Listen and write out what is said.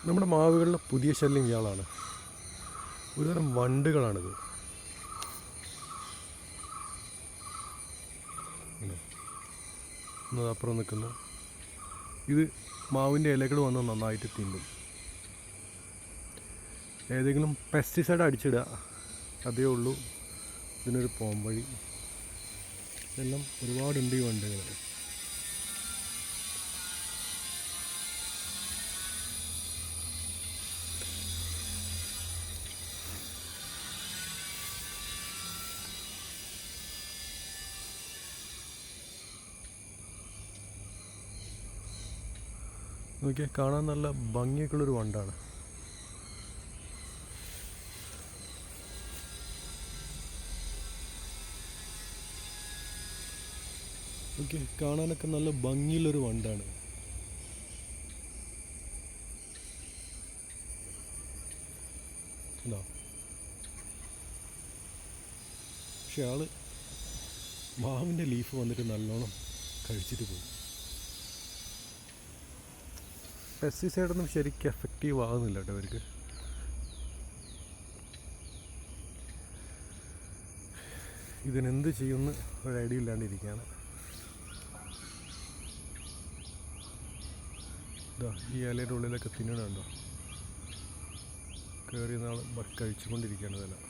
നമ്മുടെ മാവുകളിലെ പുതിയ ശല്യം ഇയാളാണ്. ഒരുതരം വണ്ടുകളാണിത്. അപ്പുറം നിൽക്കുന്നു. ഇത് മാവിൻ്റെ ഇലകൾ വന്ന് നന്നായിട്ട് തിന്നും. ഏതെങ്കിലും പെസ്റ്റിസൈഡ് അടിച്ചിടുക, അതേ ഉള്ളൂ ഇതിനൊരു പോംവഴി. ഇതെല്ലാം ഒരുപാടുണ്ട് ഈ വണ്ടുകൾ. നോക്കിയാൽ കാണാൻ നല്ല ഭംഗിയൊക്കെയുള്ളൊരു വണ്ടാണ്. ഓക്കെ, കാണാനൊക്കെ നല്ല ഭംഗിയുള്ളൊരു വണ്ടാണ്. പക്ഷെ ആള് മാവിൻ്റെ ലീഫ് വന്നിട്ട് നല്ലോണം കഴിച്ചിട്ട് പോകും. പെസ്റ്റിസൈഡൊന്നും ശരിക്കും എഫക്റ്റീവ് ആകുന്നില്ല കേട്ടോ അവർക്ക്. ഇതിനെന്ത് ചെയ്യുമെന്ന് ഒരു ഐഡിയ ഇല്ലാണ്ടിരിക്കുകയാണ്. ഈ ഇലയുടെ ഉള്ളിലൊക്കെ തിന്നണുണ്ടോ? കയറിയ നാൾ കഴിച്ചുകൊണ്ടിരിക്കുകയാണ് ഇതെല്ലാം.